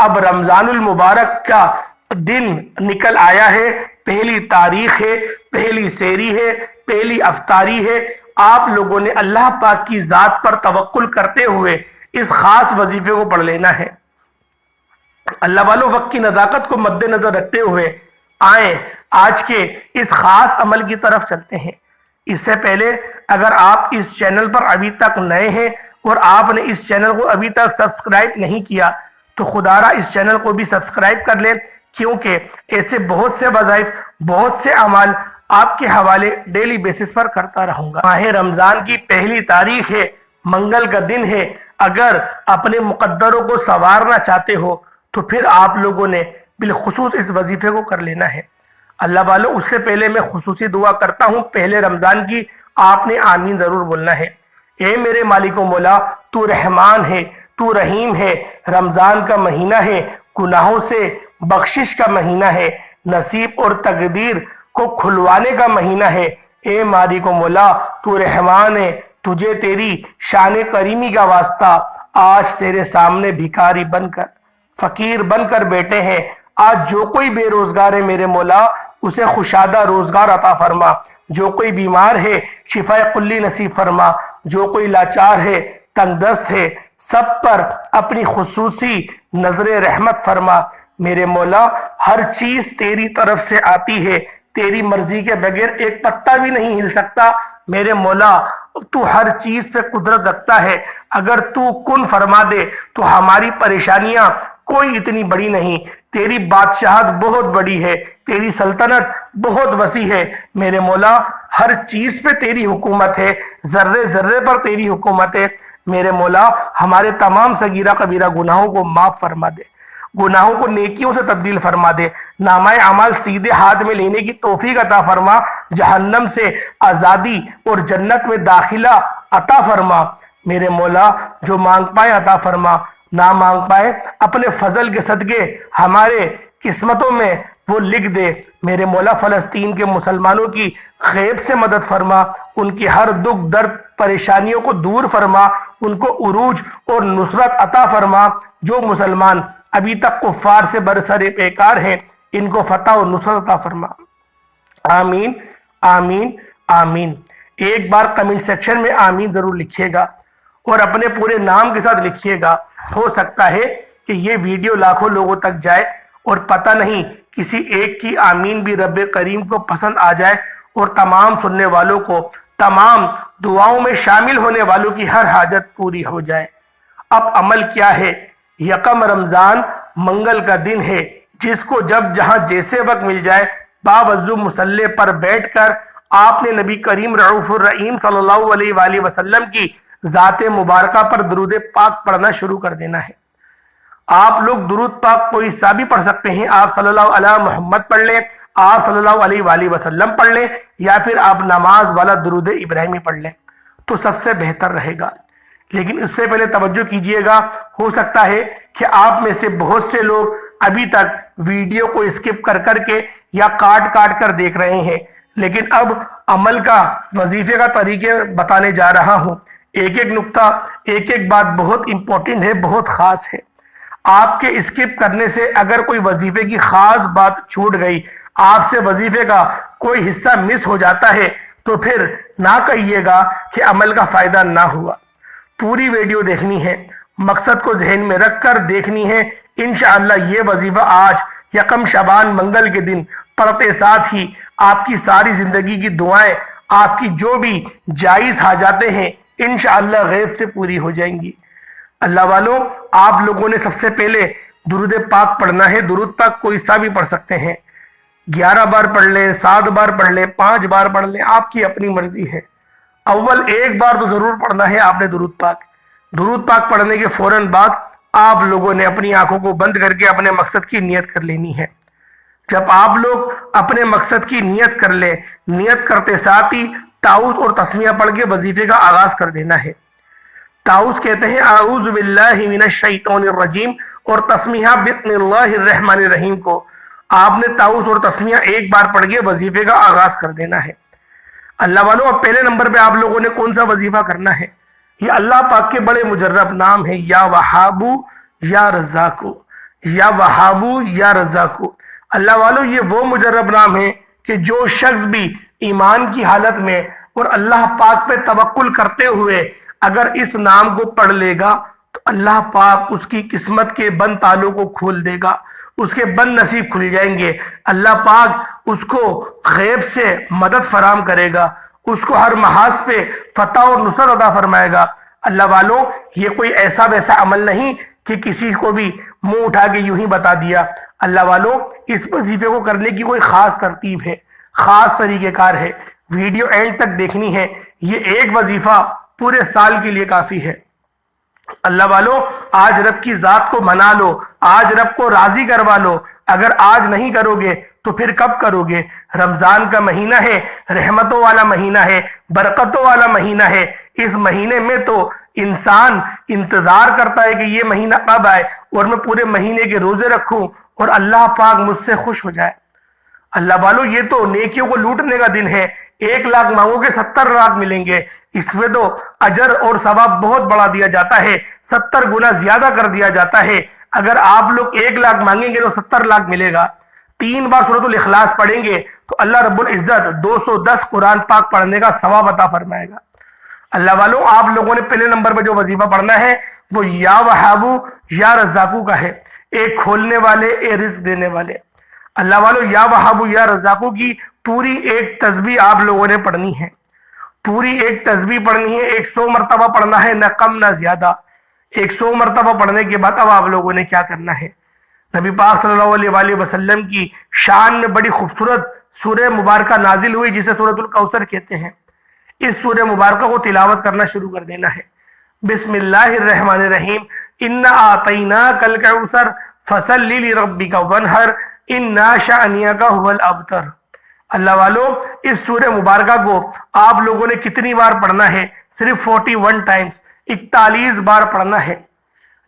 اب رمضان المبارک کا دن نکل آیا ہے، پہلی تاریخ ہے، پہلی سحری ہے، پہلی افطاری ہے۔ آپ لوگوں نے اللہ پاک کی ذات پر توکل کرتے ہوئے اس خاص وظیفے کو پڑھ لینا ہے۔ اللہ والوں، وقت کی نزاکت کو مد نظر رکھتے ہوئے آئیں آج کے اس خاص عمل کی طرف چلتے ہیں۔ اس سے پہلے اگر آپ اس چینل پر ابھی تک نئے ہیں اور آپ نے اس چینل کو ابھی تک سبسکرائب نہیں کیا تو خدا را اس چینل کو بھی سبسکرائب کر لیں، کیونکہ ایسے بہت سے وظائف، بہت سے اعمال آپ کے حوالے ڈیلی بیسس پر کرتا رہوں گا۔ ماہ رمضان کی پہلی تاریخ ہے، منگل کا دن ہے۔ اگر اپنے مقدروں کو سنوارنا چاہتے ہو تو پھر آپ لوگوں نے بالخصوص اس وظیفے کو کر لینا ہے۔ اللہ والو، اس سے پہلے میں خصوصی دعا کرتا ہوں پہلے رمضان کی، آپ نے آمین ضرور بولنا ہے۔ اے میرے مالک و مولا، تو رحمان ہے، تو رحیم ہے، رمضان کا مہینہ ہے، گناہوں سے بخشش کا مہینہ ہے، نصیب اور تقدیر کو کھلوانے کا مہینہ ہے۔ اے مالک و مولا، تو رحمان ہے، تجھے تیری شان کریمی کا واسطہ آج تیرے سامنے بھکاری بن کر، فقیر بن کر بیٹھے ہیں۔ آج جو کوئی بے روزگار ہے میرے مولا، اسے خوشادہ روزگار عطا فرما۔ جو کوئی بیمار ہے شفا کلی نصیب فرما۔ جو کوئی لاچار ہے، تنگ دست ہے، سب پر اپنی خصوصی نظر رحمت فرما۔ میرے مولا، ہر چیز تیری طرف سے آتی ہے، تیری مرضی کے بغیر ایک پتا بھی نہیں ہل سکتا۔ میرے مولا، تو ہر چیز پہ قدرت رکھتا ہے، اگر تو کن فرما دے تو ہماری پریشانیاں کوئی اتنی بڑی نہیں۔ تیری بادشاہت بہت بڑی ہے، تیری سلطنت بہت وسیع ہے۔ میرے مولا، ہر چیز پہ تیری حکومت ہے، ذرے ذرے پر تیری حکومت ہے۔ میرے مولا، ہمارے تمام صغیرہ کبیرہ گناہوں کو معاف فرما دے، گناہوں کو نیکیوں سے تبدیل فرما دے، نامہ اعمال سیدھے ہاتھ میں لینے کی توفیق عطا فرما، جہنم سے آزادی اور جنت میں داخلہ عطا فرما۔ میرے مولا، جو مانگ پائے عطا فرما، نہ مانگ پائے اپنے فضل کے صدقے ہمارے قسمتوں میں وہ لکھ دے۔ میرے مولا، فلسطین کے مسلمانوں کی غیب سے مدد فرما، ان کی ہر دکھ درد پریشانیوں کو دور فرما، ان کو عروج اور نصرت عطا فرما۔ جو مسلمان ابھی تک کفار سے برسر پیکار ہیں، ان کو فتح و نصرت عطا فرما۔ آمین آمین آمین۔ ایک بار کمنٹ سیکشن میں آمین ضرور لکھیے گا اور اپنے پورے نام کے ساتھ لکھیے گا۔ ہو سکتا ہے کہ یہ ویڈیو لاکھوں لوگوں تک جائے اور پتہ نہیں کسی ایک کی آمین بھی رب کریم کو پسند آ جائے اور تمام سننے والوں کو، تمام دعاؤں میں شامل ہونے والوں کی ہر حاجت پوری ہو جائے۔ اب عمل کیا ہے؟ یکم رمضان منگل کا دن ہے، جس کو جب جہاں جیسے وقت مل جائے باوضو مصلی پر بیٹھ کر آپ نے نبی کریم رعوف الرحیم صلی اللہ علیہ وآلہ وسلم کی ذات مبارکہ پر درود پاک پڑھنا شروع کر دینا ہے۔ آپ لوگ درود پاک کوئی سا بھی پڑھ سکتے ہیں، آپ صلی اللہ علیہ محمد پڑھ لیں، آپ صلی اللہ علیہ وآلہ وسلم پڑھ لیں، یا پھر آپ نماز والا درود ابراہیمی پڑھ لیں تو سب سے بہتر رہے گا۔ لیکن اس سے پہلے توجہ کیجئے گا، ہو سکتا ہے کہ آپ میں سے بہت سے لوگ ابھی تک ویڈیو کو اسکپ کر کر کے یا کاٹ کاٹ کر دیکھ رہے ہیں، لیکن اب عمل کا، وظیفے کا طریقے بتانے جا رہا ہوں۔ ایک ایک نقطہ، ایک ایک بات بہت امپورٹنٹ ہے، بہت خاص ہے۔ آپ کے اسکپ کرنے سے اگر کوئی وظیفے کی خاص بات چھوٹ گئی، آپ سے وظیفے کا کوئی حصہ مس ہو جاتا ہے، تو پھر نہ کہیے گا کہ عمل کا فائدہ نہ ہوا۔ پوری ویڈیو دیکھنی ہے، مقصد کو ذہن میں رکھ کر دیکھنی ہے۔ انشاءاللہ یہ وظیفہ آج یکم شعبان منگل کے دن پڑھتے ساتھ ہی آپ کی ساری زندگی کی دعائیں، آپ کی جو بھی جائز حاجاتیں ہیں، انشاءاللہ غیب سے پوری ہو جائیں گی۔ اللہ والوں، آپ لوگوں نے سب سے پہلے درود پاک پڑھنا ہے۔ درود پاک کوئی سا بھی پڑھ سکتے ہیں، 11 بار پڑھ لیں، 7 بار پڑھ لیں، 5 بار پڑھ لیں، آپ کی اپنی مرضی ہے۔ اول ایک بار تو ضرور پڑھنا ہے آپ نے درود پاک۔ درود پاک پڑھنے کے فوراً بعد آپ لوگوں نے اپنی آنکھوں کو بند کر کے اپنے مقصد کی نیت کر لینی ہے۔ جب آپ لوگ اپنے مقصد کی نیت کر لیں، نیت کرتے ساتھ ہی تعوذ اور تسمیہ پڑھ کے وظیفے کا آغاز کر دینا ہے۔ تعوذ کہتے ہیں اعوذ باللہ من الشیطان الرجیم، اور تسمیہ بسم اللہ الرحمن الرحیم کو آپ نے تعوذ اور تسمیہ ایک بار پڑھ کے وظیفے کا آغاز کر دینا ہے۔ اللہ والوں، اب پہلے نمبر پہ آپ لوگوں نے کون سا وظیفہ کرنا ہے؟ یہ اللہ پاک کے بڑے مجرب نام ہے، یا وہابو یا رزاقو۔ یا وہابو یا رزاقو۔ اللہ والو یہ وہ مجرب نام ہے کہ جو شخص بھی ایمان کی حالت میں اور اللہ پاک پہ توکل کرتے ہوئے اگر اس نام کو پڑھ لے گا تو اللہ پاک اس کی قسمت کے بند تالوں کو کھول دے گا، اس کے بند نصیب کھل جائیں گے، اللہ پاک اس کو غیب سے مدد فراہم کرے گا، اس کو ہر محاذ پہ فتح اور نصرت عطا فرمائے گا۔ اللہ والوں یہ کوئی ایسا ویسا عمل نہیں کہ کسی کو بھی منہ اٹھا کے یوں ہی بتا دیا۔ اللہ والوں اس وظیفے کو کرنے کی کوئی خاص ترتیب ہے، خاص طریقہ کار ہے، ویڈیو اینڈ تک دیکھنی ہے۔ یہ ایک وظیفہ پورے سال کے لیے کافی ہے۔ اللہ والو آج رب کی ذات کو منا لو، آج رب کو راضی کروا لو۔ اگر آج نہیں کرو گے تو پھر کب کرو گے؟ رمضان کا مہینہ ہے، رحمتوں والا مہینہ ہے، برکتوں والا مہینہ ہے۔ اس مہینے میں تو انسان انتظار کرتا ہے کہ یہ مہینہ کب آئے اور میں پورے مہینے کے روزے رکھوں اور اللہ پاک مجھ سے خوش ہو جائے۔ اللہ والو یہ تو نیکیوں کو لوٹنے کا دن ہے۔ 1 لاکھ مانگو گے 70 لاکھ ملیں گے۔ اس میں تو اجر اور ثواب بہت بڑھا دیا جاتا ہے، 70 گنا زیادہ کر دیا جاتا ہے۔ اگر آپ لوگ 1 لاکھ مانگیں گے تو 70 لاکھ ملے گا۔ 3 بار سورۃ الاخلاص پڑھیں گے تو اللہ رب العزت 210 قرآن پاک پڑھنے کا ثواب عطا فرمائے گا۔ اللہ والوں آپ لوگوں نے پہلے نمبر پہ جو وظیفہ پڑھنا ہے وہ یا وہابو یا رزاقو کا ہے، ایک کھولنے والے، ایک رزق دینے والے۔ اللہ والوں یا وہابو یا رزاقو کی پوری ایک تسبیح آپ لوگوں نے پڑھنی ہے، پوری ایک تسبیح پڑھنی ہے، 100 مرتبہ پڑھنا ہے، نہ کم نہ زیادہ۔ 100 مرتبہ پڑھنے کے بعد اب آپ لوگوں نے کیا کرنا ہے؟ نبی پاک صلی اللہ علیہ وآلہ وسلم کی شان میں بڑی خوبصورت سورہ مبارکہ نازل ہوئی جسے سورۃ الکوثر کہتے ہیں۔ اس سورہ مبارکہ کو تلاوت کرنا شروع کر دینا ہے۔ بسم اللہ الرحمن الرحیم، انا اعطیناک الکوثر فصل لربک وانحر ان شانئک ھو الابتر۔ اللہ والو اس سورہ مبارکہ کو آپ لوگوں نے کتنی بار پڑھنا ہے؟ صرف 41 ٹائمز، 41 بار پڑھنا ہے۔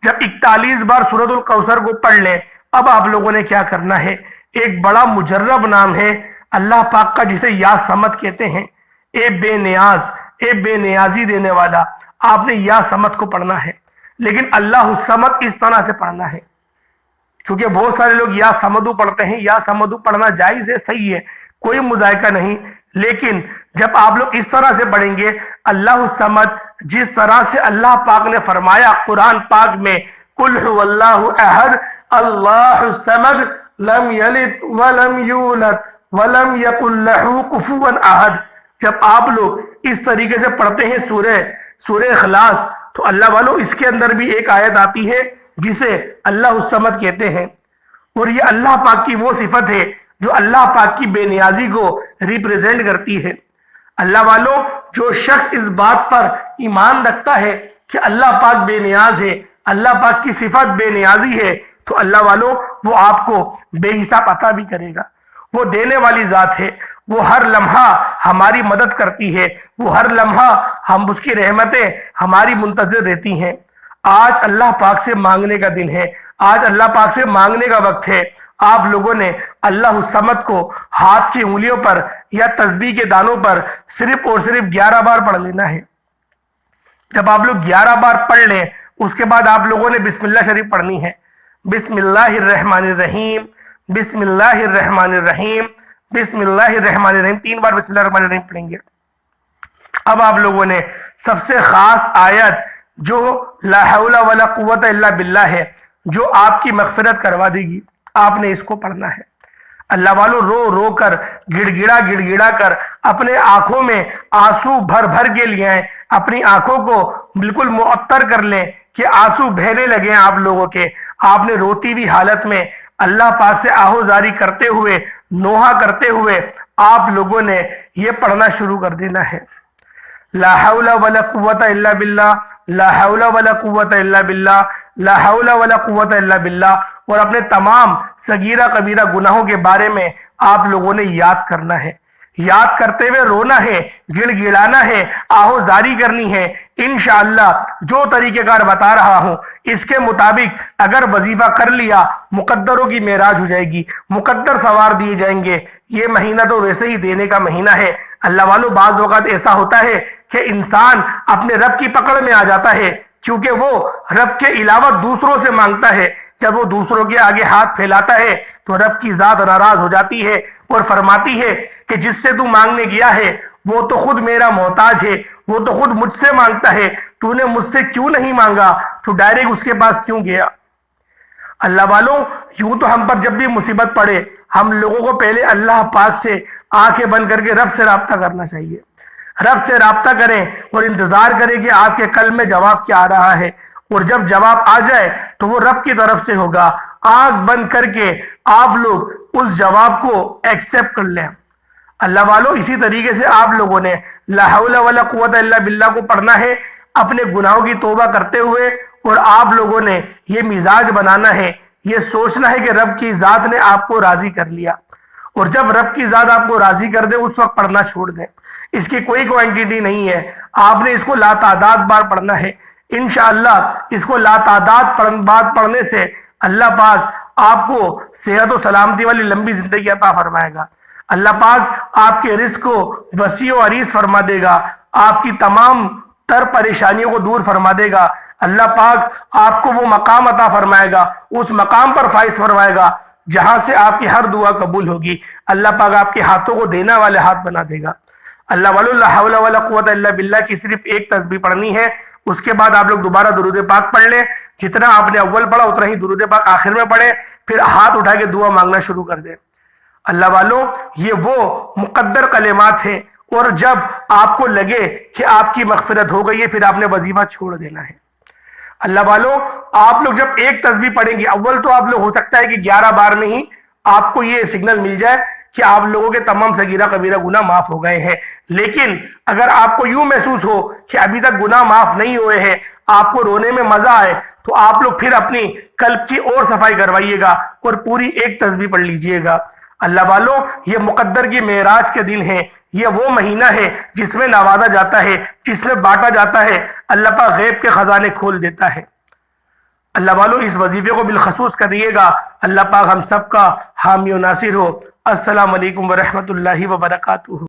جب 41 بار سورۃ الکوثر کو پڑھ لیں اب آپ لوگوں نے کیا کرنا ہے؟ ایک بڑا مجرب نام ہے اللہ پاک کا جسے یا سمد کہتے ہیں، اے بے نیاز، اے بے نیازی دینے والا۔ آپ نے یا سمد کو پڑھنا ہے، لیکن اللہ الصمد اس طرح سے پڑھنا ہے، کیونکہ بہت سارے لوگ یا سمدو پڑھتے ہیں۔ یا سمدو پڑھنا جائز ہے، صحیح ہے، کوئی مذائقہ نہیں، لیکن جب آپ لوگ اس طرح سے پڑھیں گے اللہ الصمد، جس طرح سے اللہ پاک نے فرمایا قرآن پاک میں قل هو اللہ احد اللہ الصمد لم یلد ولم یولد ولم یکن لہ کفوا احد، جب آپ لوگ اس طریقے سے پڑھتے ہیں سورہ اخلاص تو اللہ والو اس کے اندر بھی ایک آیت آتی ہے جسے اللہ الصمد کہتے ہیں، اور یہ اللہ پاک کی وہ صفت ہے جو اللہ پاک کی بے نیازی کو ریپریزنٹ کرتی ہے۔ اللہ والو جو شخص اس بات پر ایمان رکھتا ہے کہ اللہ پاک بے نیاز ہے، اللہ پاک کی صفت بے نیازی ہے، تو اللہ والو وہ آپ کو بے حساب عطا بھی کرے گا۔ وہ دینے والی ذات ہے، وہ ہر لمحہ ہماری مدد کرتی ہے، وہ ہر لمحہ ہم اس کی رحمتیں ہماری منتظر رہتی ہیں۔ آج اللہ پاک سے مانگنے کا دن ہے، آج اللہ پاک سے مانگنے کا وقت ہے۔ آپ لوگوں نے اللہ الصمد کو ہاتھ کی انگلیوں پر یا تسبیح کے دانوں پر صرف اور صرف 11 بار پڑھ لینا ہے۔ جب آپ لوگ 11 بار پڑھ لیں اس کے بعد آپ لوگوں نے بسم اللہ شریف پڑھنی ہے۔ بسم اللہ الرحمن الرحیم، بسم اللہ الرحمن الرحیم، بسم اللہ الرحمن الرحیم، 3 بار بسم اللہ الرحمن الرحیم پڑھیں گے۔ اب آپ لوگوں نے سب سے خاص آیت جو لا حول ولا قوت الا باللہ ہے، جو آپ کی مغفرت کروا دے گی، آپ نے اس کو پڑھنا ہے۔ اللہ والو رو رو کر، گڑ گڑا کر اپنے آنکھوں میں آنسو بھر بھر کے لیے آئیں، اپنی آنکھوں کو بالکل معطر کر لیں کہ آنسو بہنے لگے ہیں آپ لوگوں کے۔ آپ نے روتی ہوئی حالت میں اللہ پاک سے آہوزاری کرتے ہوئے، نوحہ کرتے ہوئے آپ لوگوں نے یہ پڑھنا شروع کر دینا ہے۔ لا حول ولا قوت الا باللہ، لا حول ولا قوت الا باللہ، لا حول ولا قوت الا باللہ، اور اپنے تمام صغیرہ کبیرہ گناہوں کے بارے میں آپ لوگوں نے یاد کرنا ہے، یاد کرتے ہوئے رونا ہے، گڑ گڑانا ہے، آہوزاری کرنی ہے۔ انشاءاللہ جو طریقہ کار بتا رہا ہوں اس کے مطابق اگر وظیفہ کر لیا مقدروں کی معراج ہو جائے گی، مقدر سوار دیے جائیں گے۔ یہ مہینہ تو ویسے ہی دینے کا مہینہ ہے۔ اللہ والو بعض اوقات ایسا ہوتا ہے کہ انسان اپنے رب کی پکڑ میں آ جاتا ہے کیونکہ وہ رب کے علاوہ دوسروں سے مانگتا ہے۔ جب وہ دوسروں کے آگے ہاتھ پھیلاتا ہے تو رب کی ذات ناراض ہو جاتی ہے اور فرماتی ہے کہ جس سے تو مانگنے گیا ہے وہ تو خود میرا محتاج ہے، وہ تو خود مجھ سے مانگتا ہے، تو نے مجھ سے کیوں نہیں مانگا، تو ڈائریکٹ اس کے پاس کیوں گیا؟ اللہ والوں، یوں تو ہم پر جب بھی مصیبت پڑے ہم لوگوں کو پہلے اللہ پاک سے آنکھیں بند کر کے رب سے رابطہ کرنا چاہیے۔ رب سے رابطہ کریں اور انتظار کریں کہ آپ کے قلب میں جواب کیا آ رہا ہے، اور جب جواب آ جائے تو وہ رب کی طرف سے ہوگا۔ آنکھ بند کر کے آپ لوگ اس جواب کو ایکسپٹ کر لیں۔ اللہ والوں، اسی طریقے سے آپ لوگوں نے لا حول ولا قوت الا باللہ کو پڑھنا ہے، اپنے گناہوں کی توبہ کرتے ہوئے، اور آپ لوگوں نے یہ مزاج بنانا ہے، یہ سوچنا ہے کہ رب کی ذات نے آپ کو راضی کر لیا، اور جب رب کی ذات آپ کو راضی کر دے اس وقت پڑھنا چھوڑ دیں۔ اس کی کوئی کوانٹیٹی نہیں ہے، آپ نے اس کو لاتعداد بار پڑھنا ہے۔ انشاءاللہ اس کو لاتعداد بار پڑھنے سے اللہ پاک آپ کو صحت و سلامتی والی لمبی زندگی عطا فرمائے گا۔ اللہ پاک آپ کے رزق کو وسیع و عریض فرما دے گا، آپ کی تمام تر پریشانیوں کو دور فرما دے گا۔ اللہ پاک آپ کو وہ مقام عطا فرمائے گا، اس مقام پر فائز فرمائے گا جہاں سے آپ کی ہر دعا قبول ہوگی۔ اللہ پاک آپ کے ہاتھوں کو دینا والے ہاتھ بنا دے گا۔ اللہ والو، لا حول ولا قوت الا باللہ کی صرف ایک تسبیح پڑھنی ہے، اس کے بعد آپ لوگ دوبارہ درود پاک پڑھ لیں۔ جتنا آپ نے اول پڑھا اتنا ہی درود پاک آخر میں پڑھیں، پھر ہاتھ اٹھا کے دعا مانگنا شروع کر دیں۔ اللہ والوں، یہ وہ مقدر کلمات ہیں، اور جب آپ کو لگے کہ آپ کی مغفرت ہو گئی ہے پھر آپ نے وظیفہ چھوڑ دینا ہے۔ اللہ والوں، آپ لوگ جب ایک تسبیح پڑھیں گے، اول تو آپ لوگ ہو سکتا ہے کہ 11 بار میں ہی آپ کو یہ سگنل مل جائے کہ آپ لوگوں کے تمام صغیرہ کبیرہ گناہ معاف ہو گئے ہیں، لیکن اگر آپ کو یوں محسوس ہو کہ ابھی تک گناہ معاف نہیں ہوئے ہیں، آپ کو رونے میں مزہ آئے، تو آپ لوگ پھر اپنی قلب کی اور صفائی کروائیے گا اور پوری ایک تسبیح پڑھ لیجئے گا۔ اللہ والوں، یہ مقدر کی معراج کے دن ہے، یہ وہ مہینہ ہے جس میں نوازا جاتا ہے، جس میں بانٹا جاتا ہے، اللہ پاک غیب کے خزانے کھول دیتا ہے۔ اللہ والوں، اس وظیفے کو بالخصوص کریے گا۔ اللہ پاک ہم سب کا حامی و ناصر ہو۔ السلام علیکم ورحمۃ اللہ وبرکاتہ۔